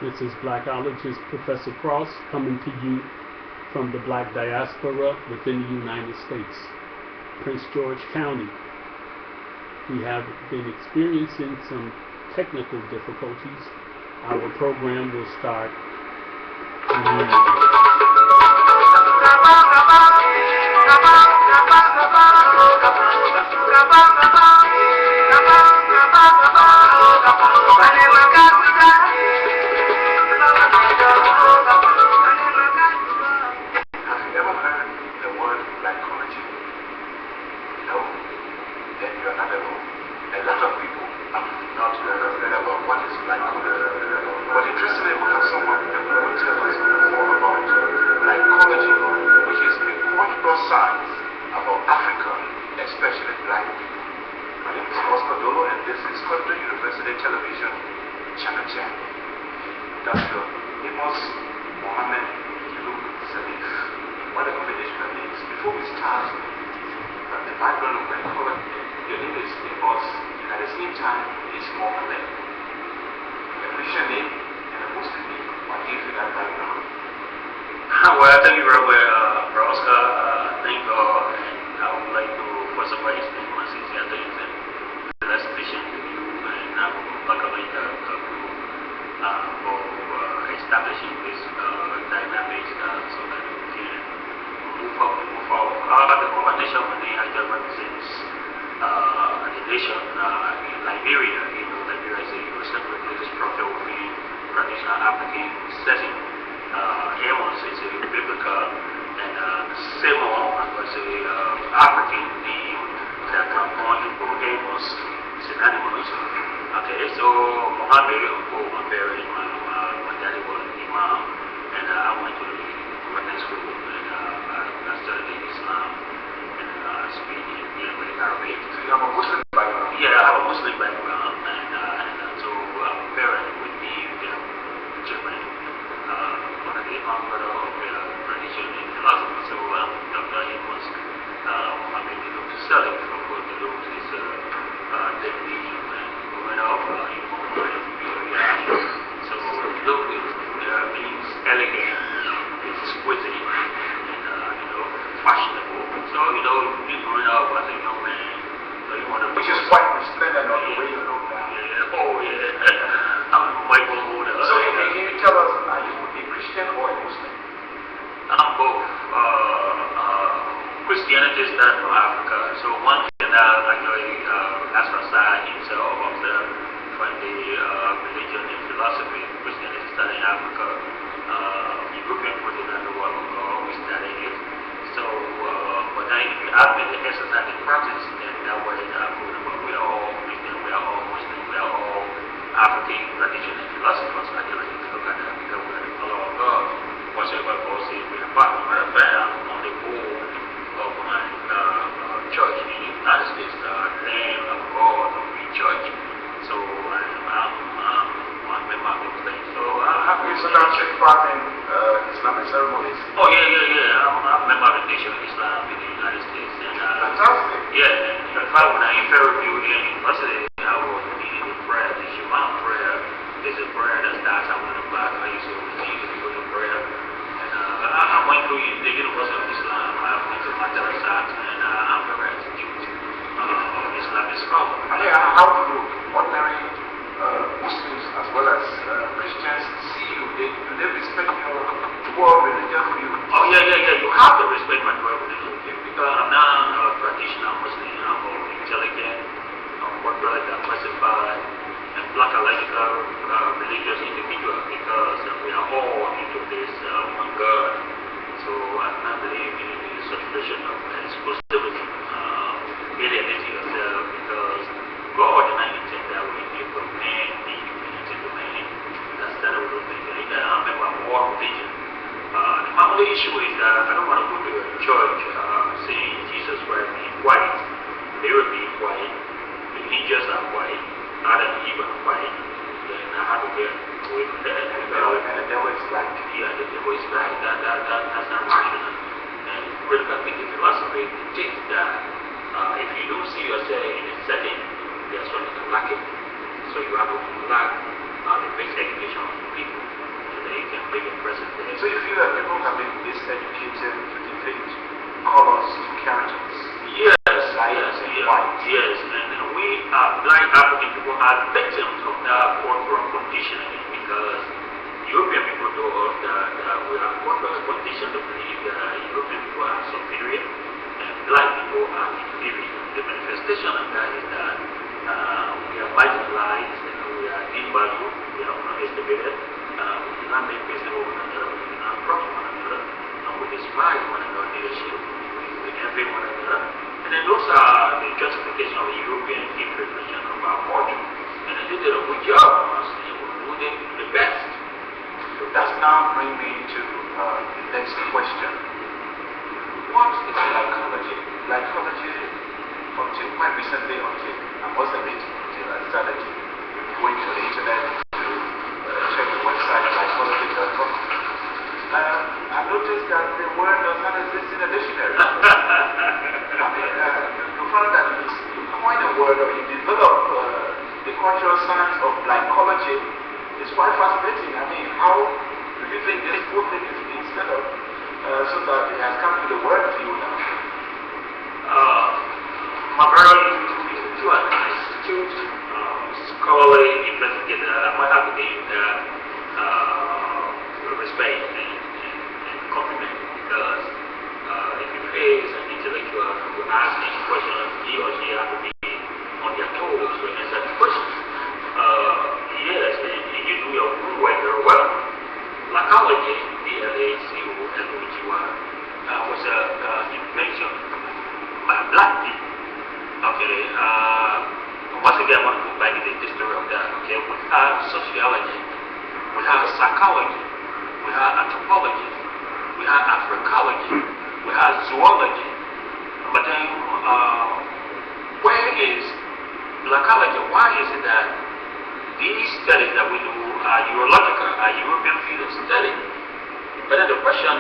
This is Blackologist Professor Cross coming to you from the Black diaspora within the United States, Prince George County. We have been experiencing some technical difficulties. Our program will start immediately. Well, thank you very much, Bro Oscar. Thank God, and I would like to first of all extend my sincere thanks and felicitation to you and our Bakalika group for establishing this dynamic so that we can move forward. The conversation with the Niger represents the nation in Liberia. You know, Liberia is a Western religious structure within traditional African setting. Amos is a biblical and Simon was a African name that come on from Amos synonymous. Okay, so Muhammad buried my daddy was Imam, and I went to the Quran school and I studied Islam and speaking in Arabic. So you have a Muslim background? Yeah, I have a Muslim background, and so parent with me, children. Convert of tradition and philosophy. So Dr. Amos to study from what he knows is technique and moving up so look means elegant, exquisite, and fashionable. So you growing up as a young man, so you want to which is quite resplendent on the way you look now. Yeah, oh yeah. I'm quite older. So can you tell us, are you Christian or a Muslim? I'm both. Christianity started from Africa, so one can actually ostracize himself from the religion and philosophy. Christianity started in Africa. European people did not know what we studied it. So, but then if you ask me the exercise and practice, then that way we are all Christian, we are all Muslim, we are all African tradition and philosophers. I can like to look at that because we are the follower of God. Whatever God says, we are part of the on the board of my church in the United States, name of God of the church. So I'm a member of the thing. So I have so now take part in Islamic ceremonies? Oh yeah. I'm a member of the Nation of Islam in the United States. And, fantastic. Yeah, in fact, when I interviewed in university, I was leading the prayer, the Shema prayer. There's a prayer that starts at 1 o'clock. I used to receive the go to prayer. And I went through the University of Islam. I went to Madrasat, and I'm a very astute Islamic scholar. How do ordinary Muslims as well as Christians see you? Do they respect your dual religious view? Oh yeah. You have to respect my dual religious view because I'm not a traditional Muslim. I'm more intelligent, I'm more diversified, and Black-logical religious individual because we are all into this one God. So I do not believe in the situation of exclusivity, alienity yourself because God did not intend that we give from man be unity to man. That's that I would think. I'm a more religion. My only issue is that I don't want to go to a church seeing Jesus Christ being white, Mary being white, the angels are white, Adam and Eve are white. Then I have to get away from that. And the devil is black. Yeah, the devil is black. That's not rational. And critical thinking philosophy dictates that if you don't see yourself in a setting, there's something lacking. So you have to lack the basic education of people. can bring a present day. So you feel that people have been miseducated to depict colors to characters? Yes, Black yes, and yes, white. yes, and we black African people are victims of that cultural conditioning because European people told us that we are culturally conditioned to believe that European people are superior and black people are inferior. The manifestation of that is that we are marginalized and we are devalued, we are underestimated, we do not make business with one another, we do not trust one another, and we despise one another's leadership, we envy one another. And then those are the justification of European interpretation of our culture. And they did a good job on us and we're doing the best. So that's now bring me to the next question. What is psychology? Psychology, until quite recently, I must admit, until I started going to the internet to check the website psychology.com, I noticed that the word does not exist in a dictionary. I mean, you found that you coin a word or you develop the cultural science of psychology. It's quite fascinating. I mean, how do you think this whole thing is being set up so that it has come to the word to you now? My brother, you are an astute scholarly investigator. I might have to give you that respect and compliment because if you face an intellectual who asks any question, he or she has to be on their toes to answer the question. Yes, and you do your homework very well. Psychology, B-L-A-C-O-L-O-G-Y, was an invention by black people. Okay, once again, I want to go back into the history of that. Okay, we have sociology, we have psychology, we have anthropology, we have Africology, we have zoology. But then, where is psychology? Why is it that these studies that we do are Eurological, are European field of study? But then the question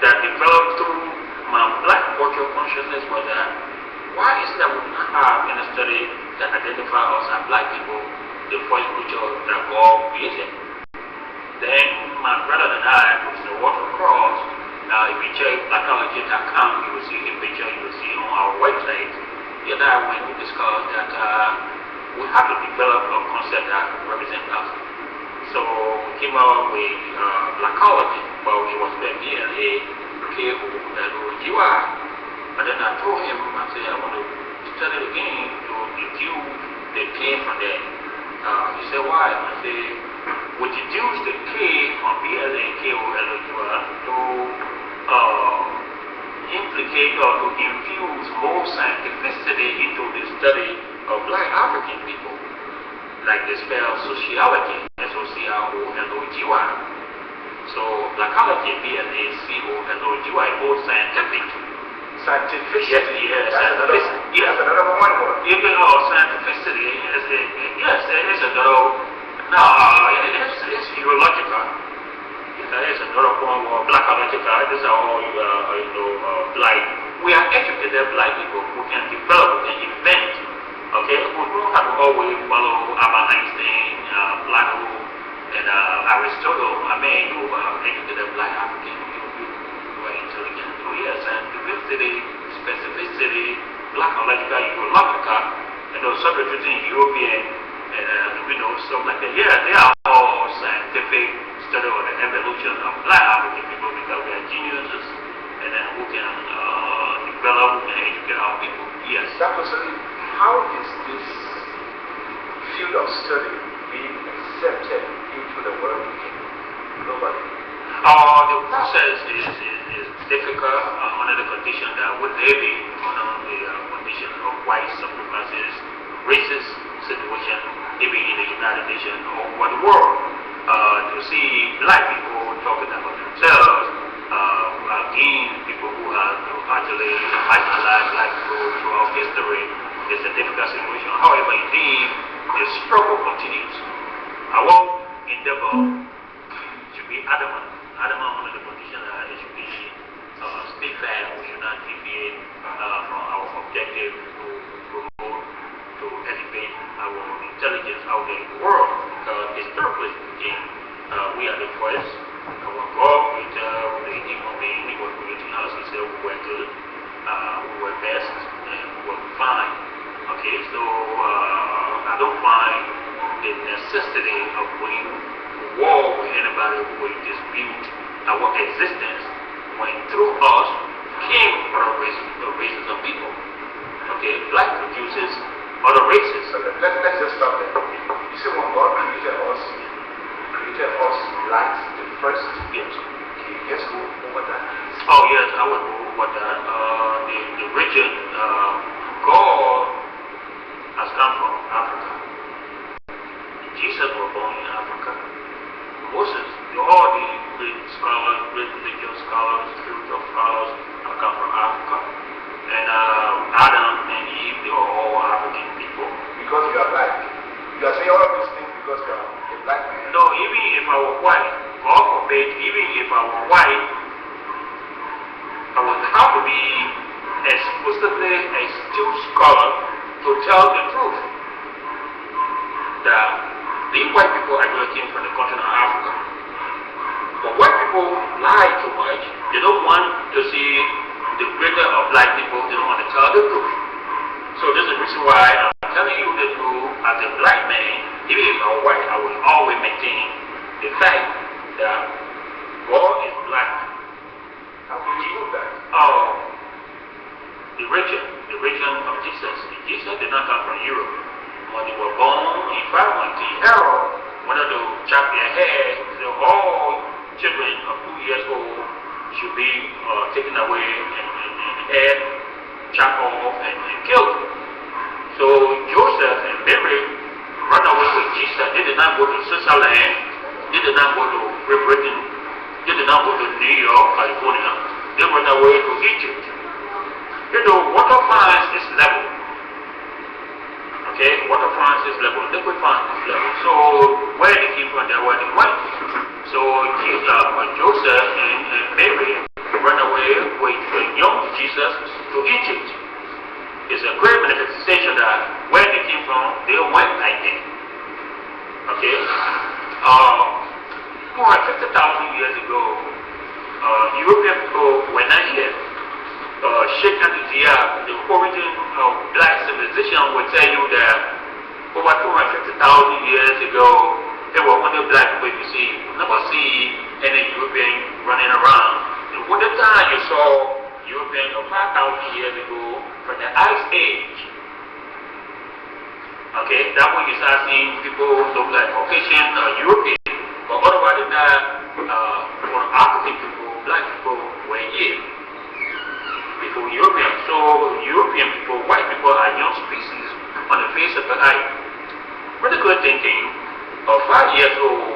that developed through my black cultural consciousness was that why is it that we do not have any study that identify us as black people, the first creature that God created? Then my brother and I, Professor Walter Cross, if you check psychology.com, you will see a picture you will see on our website. The other day when we discussed that we have to develop a concept that represents us. So we came up with psychology, but it was B-L-A-K-O-L-O-G-Y. But then I told him, I said, I want to study it again to deduce the K from there. He said, why? I said, we deduce the K from B-L-A-K-O-L-O-G-Y to implicate or to infuse more scientificity into the study of black African people. Like they spell sociology, S-O-C-R-O-L-O-G-Y. So psychology, B-L-A-C-O-L-O-G-Y, both scientific. Scientific? Yes, yes. That's another one word. Even scientificity, yes, there is another. No, it's Eurological. There is another form of blackological. These are all, black. We are educated black people who can develop, who can invent. Okay, we don't have to always follow Albert Einstein, Plato, and Aristotle. I mean, you are educated black African. You are intelligent. So yes, scientificity, specificity, blackological, Eurological, and those substituting European, stuff like that. Yeah, they are all scientific study of the evolution of black African people because we are geniuses and then who can develop and educate our people. Yes. Dr. Sirleaf, how is this field of study being accepted into the world globally? The process is difficult under the condition that we're living under the condition of white supremacist, racist situation, even in the United Nations or over the world. To see black people talking about themselves, again, people who have actually marginalized black people throughout history, it's a difficult situation. However, indeed, the struggle continues. Our endeavor should be adamant under the condition that it should be steadfast. We should not deviate from our objective to promote, to elevate our intelligence out there in the world, because historically speaking, We are the first. Our God created the human being. He was creating us. He said we were good. We were best. And we were fine. Okay, so I don't find the necessity of going to war with anybody who will dispute our existence when through us came other races of people. Okay, black produces other races. So let's just stop there. You see, when God created us black the first. Yes. Can you just go over that? Oh yes, I will go over that. The region God has come from Africa. Jesus was born in Africa. Moses, all the great scholars, great religious scholars, spiritual scholars have come from Africa. And Adam and Eve, they were all African people. Because you are black. You are saying all of these things because you are a black man. No, even if I were white, God forbid, even if I were white, I would have to be explicitly a still scholar to tell the truth that these white people actually came from the continent of Africa. But white people lie too much. They don't want to see the greater of black people. They don't want to tell the truth. So this is the reason why I'm telling you the truth as a black man. Even if I'm white, I will always maintain the fact that God is black. How can you prove that? The region of Jesus. Jesus did not come from Europe. When they were born in 520, Herod wanted to chop their hair. So all children of 2 years old should be taken away and head chopped off and killed. So Joseph and Mary ran away with Jesus. They did not go to Switzerland. They did not go to Great Britain. They did not go to New York, California. They ran away to Egypt. You know, water finds is level. Okay, water finds is level. Liquid finds is level. So where they came from, there where they went. So Joseph and Mary ran away with young Jesus to Egypt. It's a great manifestation that where they came from, they went like that. Okay? 250,000 years ago, European people were not here. Sheikh Antioch, the origin of black civilization, will tell you that over 250,000 years ago, there were only black people you see. You never see any European running around. And what the time you saw European 5,000 years ago from the Ice Age. Okay, that's when you start seeing people look like Caucasian or European. But otherwise than that, for African people, black people were here before European. So European people, white people are young species on the face of the earth. Critical thinking, a 5 years old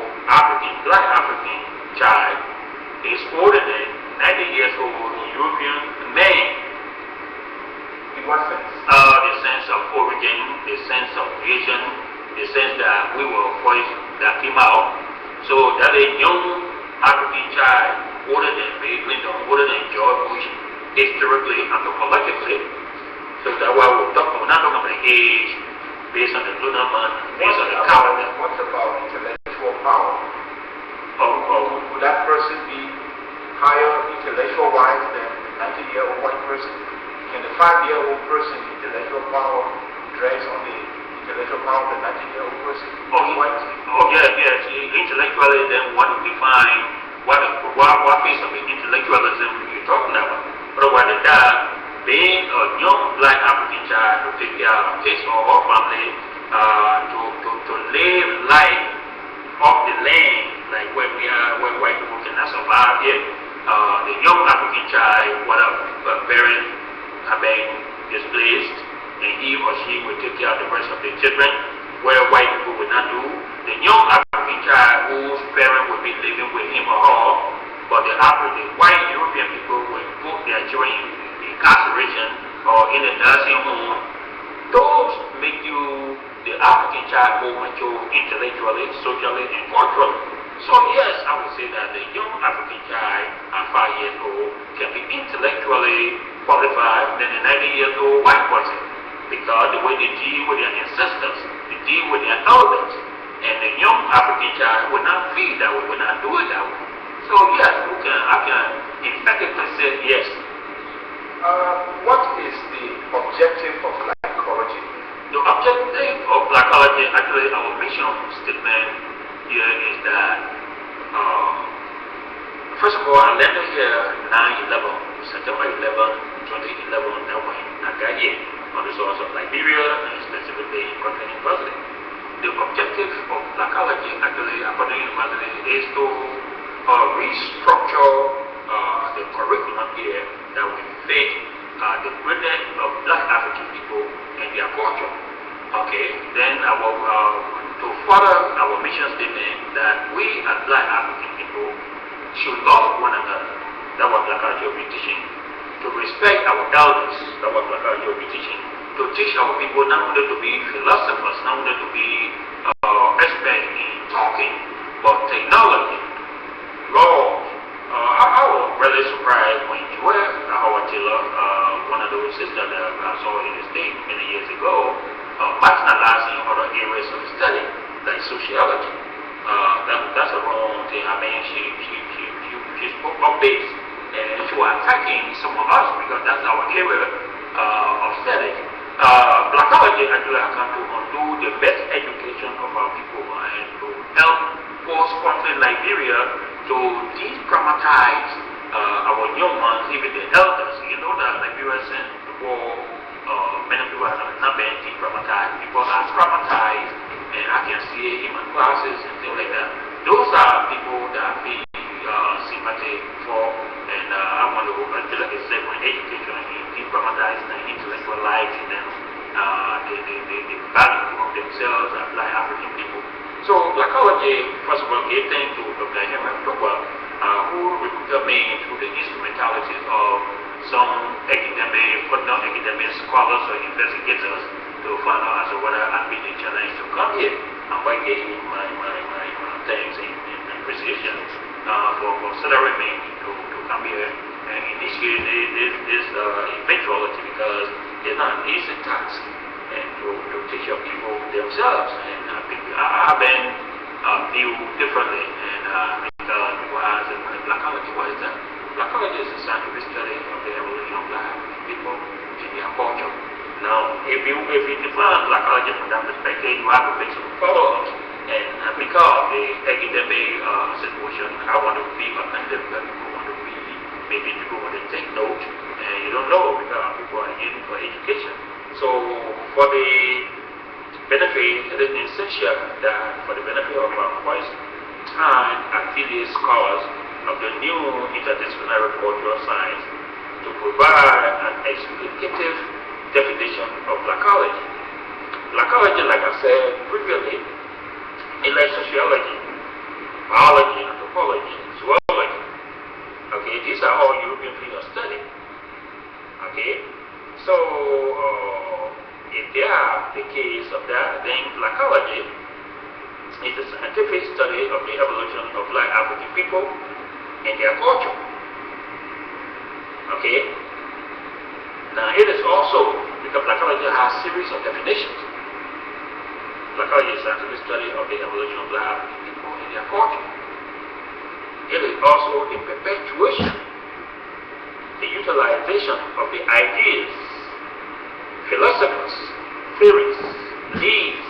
black African child is older than 90 years old European man. In what sense? The sense of origin, the sense of creation, the sense that we were first that came out. So that a young African child older than Bill Clinton, older than George Bush, historically, anthropologically. So that's why we're not talking about the age based on the lunar month, based on the calendar. What about intellectual power? Would that person be higher intellectual wise than a 90-year-old white person? Can the 5-year-old person intellectual power dress on the intellectual power of the 90-year-old person? Yes. Intellectually, then what do we find? What piece of intellectualism you're talking about? Otherwise than that, being a young black African child to take care of his or her family, to live life off the land, like where we are, where white people cannot survive here. The young African child, whatever parents have been displaced, and he or she will take care of the rest of the children, where white people will not do. The young African child whose parent will be living with him or her, but the white European people will put their children in incarceration or in a nursing home. Those make you the African child more mature intellectually, socially, and culturally. So yes, I would say that the young African child at 5 years old can be intellectually qualified than a 90-year-old white person, because the way they deal with their ancestors, they deal with their elders. And the young African child will not feel that way, will not do it that way. So yes, I can emphatically say yes. What is the objective of glycology? The objective of glycology, actually our mission statement here is that, first of all, I landed here 9/11, September 11, 2011, that when I got here on the source of Liberia and specifically in Cotton University. The objective of glycology, actually, according to University, is to restructure the curriculum here that will fit the greatness of Black African people and their culture. Okay, then to further our mission statement that we as Black African people should love one another. That was glycology will be teaching. To respect our elders. That was glycology will be teaching. To teach our people not only to be philosophers, not only to be experts in talking, but technology, law. I was really surprised when Joel Howard Taylor, one of those sisters that I saw in the state many years ago, marginalizing other areas of study, like sociology. That's a wrong thing. I mean, she spoke up base, and she was attacking some of us because that's our area of study. Glycology actually has come to undo the best education of our people and to help post-conflict Liberia to de-traumatize our young ones, even the elders. You know that Liberia since the war, many people have not been de-traumatized. People are traumatized, and I can see it in my classes and things like that. Those are people that I feel sympathy for, and I want to like I said, when education de-traumatized and intellectualizing them, the value of themselves as Black African people. So glycology, first of all, gave thanks to Dr. Henry Tupa, who recruited me through the instrumentalities of some academic scholars or investigators to find out as to whether I'd be the challenge to come here. And by getting my thanks and appreciation for considering me to come here and initiate this eventuality, because it's not an easy task and to teach your people themselves. And I think I've been viewed differently, and because people ask, glycology, what is that? Glycology is a scientific study of the evolution of Black people and their culture. Now, if you define glycology from that perspective, you have to make some follow-ups. And because of the academic situation, I want to be offended because people want to read, maybe people want to take notes, and you don't know because people are in for education. So, for the benefit, it is essential that for the benefit of our first-time affiliate scholars of the new interdisciplinary cultural science to provide an explicative definition of glycology. Glycology, like I said previously, is like sociology, biology, anthropology, zoology. Okay, these are all European fields of study. Okay, so if they are the case of that, then glycology is a scientific study of the evolution of Black African people and their culture. Okay, now it is also, because glycology has a series of definitions. Glycology is a scientific study of the evolution of Black African people and their culture. It is also the perpetuation, the utilization of the ideas, philosophers, theories, beliefs,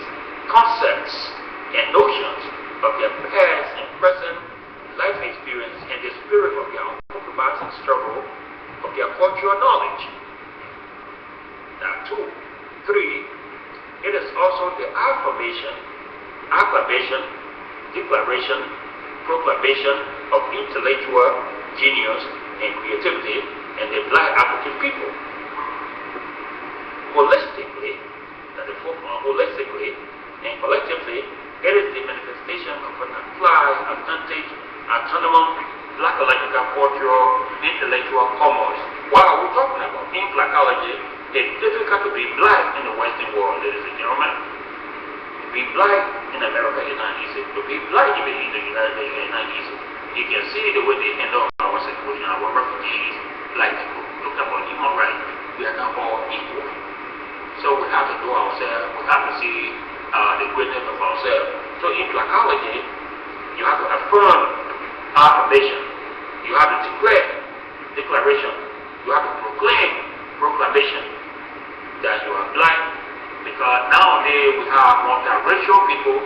concepts, and notions of their past and present life experience and the spirit of their uncompromising struggle of their cultural knowledge. Now, 2, 3, it is also the affirmation, declaration, proclamation of intellectual genius and creativity in the Black African people. Holistically, and collectively, it is the manifestation of an applied, authentic, autonomous, Blackological cultural, intellectual commerce. What are we talking about? In Blackology, it's difficult to be Black in the Western world, ladies and gentlemen. To be Black in America is not easy. To be Black even in the United States is not easy. You can see the way they handle our situation, our refugees, like look about human rights. We are not all equal. So we have to do ourselves, we have to see the greatness of ourselves to So in psychology, you have to affirm affirmation. You have to declare declaration. You have to proclaim proclamation that you are black. Because nowadays we have multiracial people.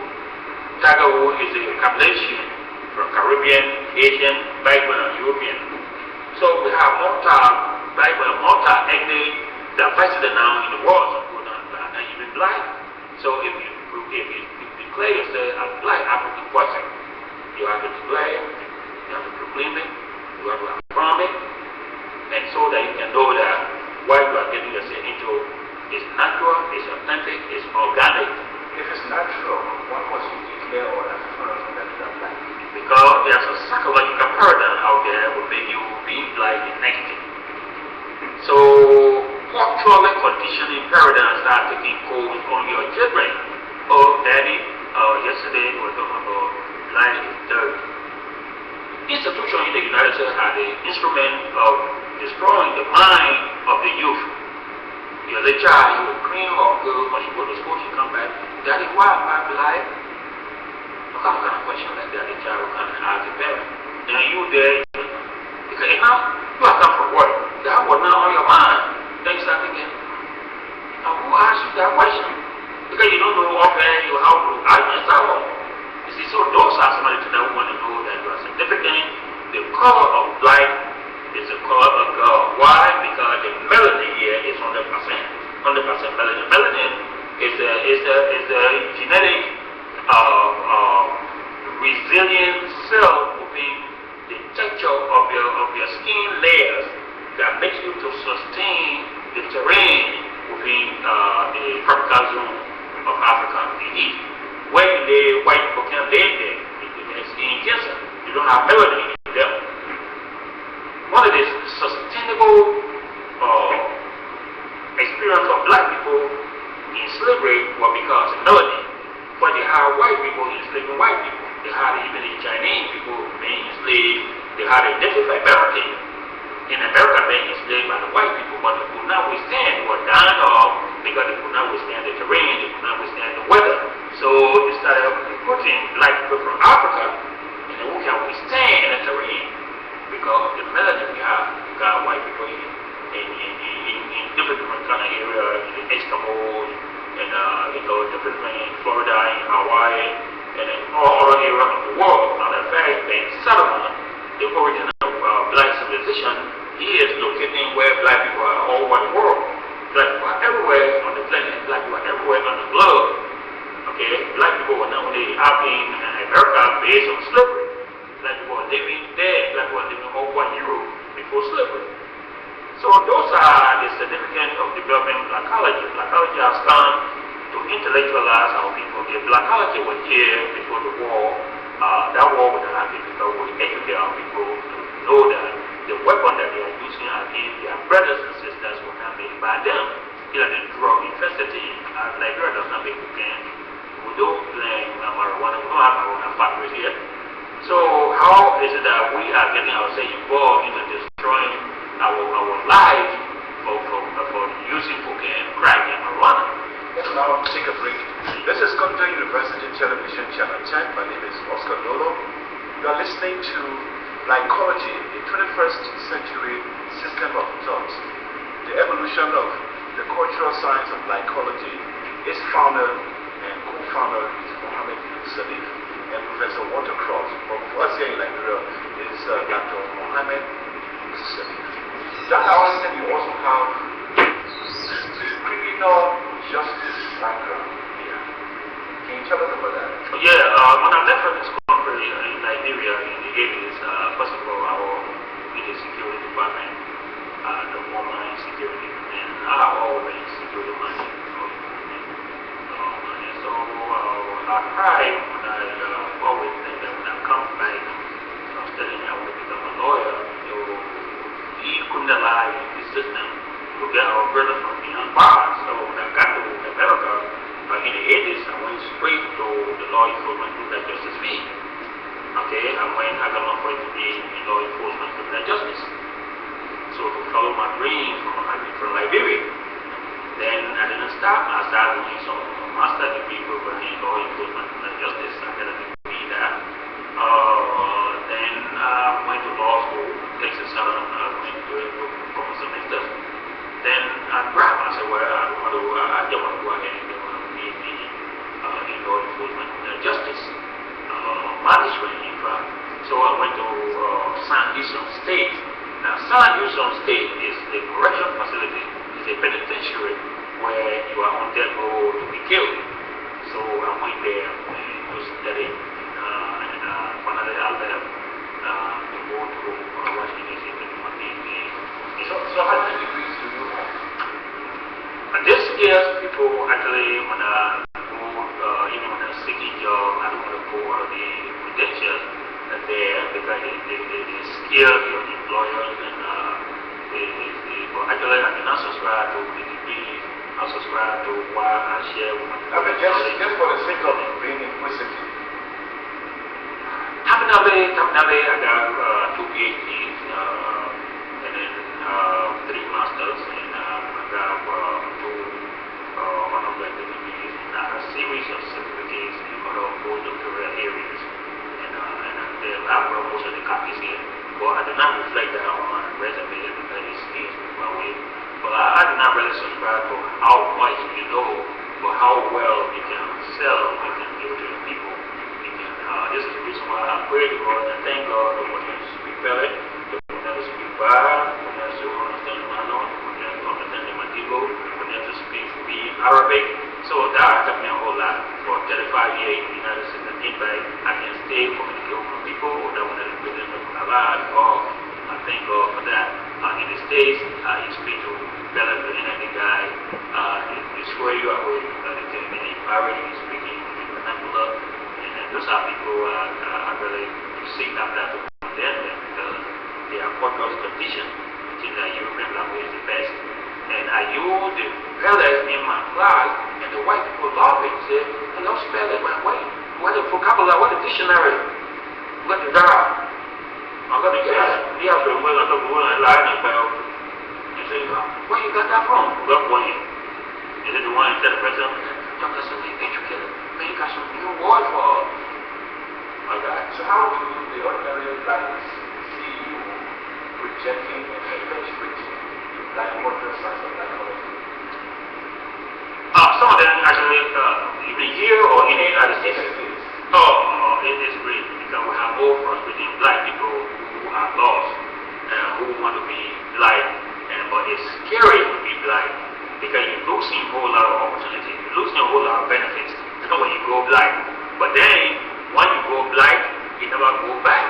Tiger Wood is a combination from Caribbean, Asian, Bible, and European. So we have multi-Bible, multi-ethnic diversity now in the world. Some people are black and even black. So if you declare yourself as black African person, you have to declare, you have to proclaim it, you have to affirm it, and so that you can know that what you are getting yourself into is natural, is authentic, is organic. If it's natural, why must you declare or affirm that you are black? Because there's a psychological paradigm out there that will make you be black and negative. So culturally conditioning paradigms start taking hold on your children. Oh, daddy, yesterday we were talking about black is dirt. Institution in the United States had the instrument of destroying the mind of the youth. You're the child, you will cream or girl, when she go to school, she come back, daddy, why am I black? What kind of question like that the child will come and ask the parent? Then you there, you say, now, you have come from work. That was not on your mind. Then you start thinking, now who asked you that question? Because you don't know offhand how to answer that. You see, so those are some of the things that we want to know that you are significant. The color of black is the color of God. Why? Because the melanin here is 100%. 100% melanin. Melanin is a genetic resilient cell within the texture of your skin layers that makes you to sustain the terrain within the tropical zone of Africa, the heat. Where you lay, white people can't lay there. It's skin cancer. You don't have melanin in them. One of the sustainable experience of black people in slavery was because of melanin. But they had white people enslaving white people. They had even the Chinese people being enslaved. They had a Native American in America being enslaved by the white people, but they could not withstand, they were dying off because they could not withstand the terrain, they could not withstand the weather. So they started putting black people from Africa, and then who can withstand the terrain because of the melanin we have. We got white people in different kind of areas, in the Eskimos, and different in Florida, in Hawaii, and in all other areas of the world. On the very big settlement, the origin of black civilization is located where black people are all over the world. Black people are everywhere on the planet. Black people are everywhere on the globe. Okay, black people were not only out in America based on slavery. Black people were living there. Black people were living over Europe before slavery. So those are the significance of developing blackology. Blackology has come to intellectualize our people. If blackology was here before the war, that war would have happened because we educate our people to know that the weapon that they are using against their brothers and sisters were not made by them. You know, the drug infested Liberia does not make cocaine. We don't blame marijuana. We don't have marijuana factories here. So how is it that we are getting ourselves involved in destroying our lives for using cocaine, crack, and marijuana? Let's now take a break. This is Conte University Television Channel 10. My name is Oscar Lolo. You are listening to Psychology, a 21st century system of thought. The evolution of the cultural science of psychology. Its founder and co-founder is Mohammed Sirleaf and Professor Walter Cross. But before us here in Liberia is Dr. Mohammed Sirleaf. Dr. Austin, you also have criminal justice background. Yeah. Can you tell us about that? Yeah, when I left from this country in Liberia in the 80s, first of all, I was in the security department, the Homeland Security, and I have always been security minded. So I tried when I always think that when I come back from studying, I want to become a lawyer. He couldn't allow the system to get our brothers from behind bars. So when I got to America in the 80s, I went straight to the law enforcement criminal justice field. Okay, I got my first degree in law enforcement criminal justice. So to follow my dream from Liberia. Then I didn't stop. I started doing some master degree program in law enforcement criminal justice. I non-Houston State is a correction facility, it's a penitentiary where you are on death row to be killed. So I went there to study, and finally I left to go to Washington DC to do my PhD. So how many degrees do you have? And this scares people actually when I go, even when I'm seeking job, I don't want to go out of the credentials there because they scare your employers and but actually I do not subscribe to the degrees. I subscribe to what I share with my people. Just for the sake of being inquisitive. Definitely, I got 2 PhDs and then 3 masters, and I got 2 honorary degrees and a series of certificates in other postdoctoral areas. I brought most of the copies here, but I do not reflect that on my resume because it stays my way. But I do not really subscribe to how much you know, but how well you can sell, you can give to the people. This is the reason why I pray to God and thank God that when you speak Pele, when you speak Bar, when you understand Mano, when you understand the Madigo, when you speak Arabic. So that helped me a whole lot. For 35 years in the United States and Impact, I can stay communicate with people that want to represent them a lot. I thank God for that. In the States, you speak to Pele, the guy, he swear you away because they tell me the Arabic is speaking in vernacular. Those are people I really seek after to condemn them because they are cultural conditions. I think that European language is the best. And I use the spellers in my class, and the white people love it. Say, I love spelling, but what the vocabulary, what the dictionary, what the dara. I'm going to get it. They have to go and learn about. You say, where you got that from? What one? Is it the one instead of person? Dr. Sunday, educated. Man, you got some new word for us. Okay. So how do the ordinary blacks see you rejecting and perpetuating like modern science of psychology? Some of them actually, even here or in the United States. It is great because we have more frustrating black people who are lost and who want to be black, but it's scary to be black because you're losing a whole lot of opportunity, you're losing a whole lot of benefits when you go black. But then, when you go black, you never go back.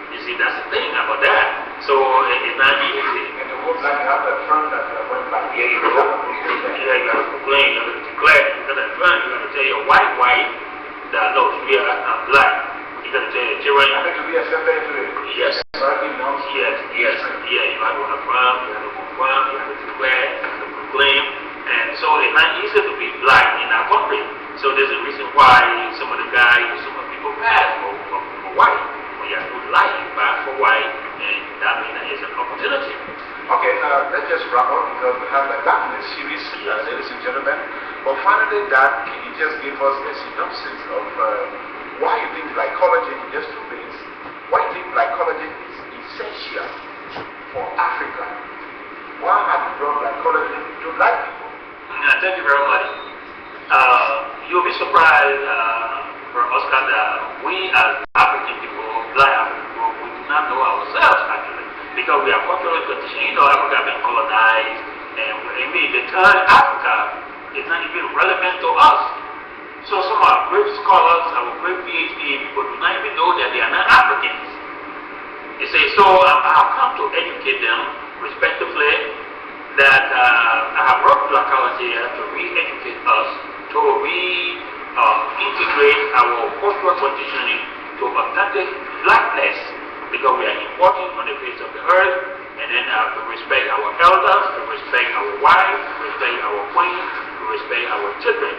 You see, that's the thing about that. So it's not easy. And the whole black, you have that term that went back. Yeah, you go. Yeah, you got to complain, you got to declare, you got to run, you got to tell your white that look, we are black. You got to tell your children. I think to be accepted into it. Yes. Yes. Yeah, you got to affirm, you got to confirm, you got to declare, you got to proclaim. And so it's not easy to be black in our country. So there's a reason why some of the guys, some of the people pass for white. When you have to lie, you pass for white, and that means that it's an opportunity. Okay, let's just wrap up because we have back in the series, ladies and gentlemen. But finally, Dad, can you just give us a synopsis of why you think glycology, in just 2 minutes, why you think glycology is essential for Africa? Why have you brought glycology to black people? Thank you very much. You'll be surprised, Oscar, that we as African people, black African people, we do not know ourselves actually. Because we are culturally conditioned. You know, Africa has been colonized, and the term Africa is not even relevant to us. So some of our great scholars, our great PhD people do not even know that they are not Africans. You see, so I have come to educate them respectively that I have brought glycology here to re-educate us, to re-integrate our cultural conditioning to authentic blackness, because we are important on the face of the earth, and then to respect our elders, to respect our wives, to respect our queens, to respect our children.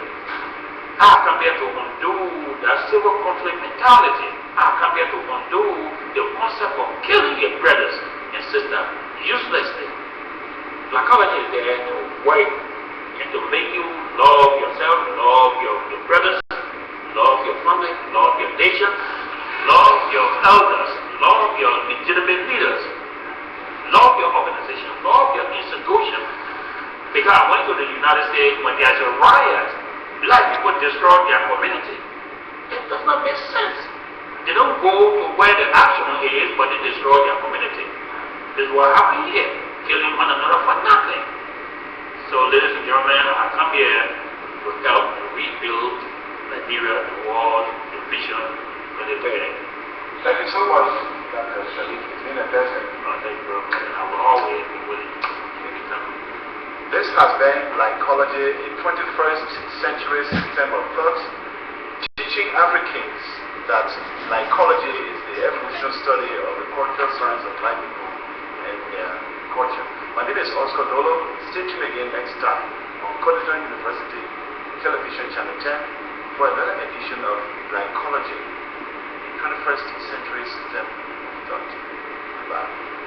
How come we have to undo that civil conflict mentality? How come we have to undo the concept of killing your brothers and sisters uselessly? Glycology is there to work and to make you love yourself, love your brothers, love your family, love your nation, love your elders, love your legitimate leaders, love your organization, love your institution. Because I went to the United States when there's a riot, black people destroy their community. It does not make sense. They don't go to where the action is, but they destroy their community. This is why I'm here, killing one another for nothing. So, ladies and gentlemen, I come here to help rebuild Liberia, the world, the vision for Liberia. Thank you so much, Dr. Sirleaf. It's been a pleasure. Thank you, and I will always be willing to make it happen. This has been Glycology, a 21st century system of thought, teaching Africans that glycology is the evolutionary study of the cultural science of black people and their culture. My name is Oscar Dolo. Stay tuned again next time on Collegiate University Television Channel 10 for another edition of Glycology, a 21st century system of thought. Goodbye.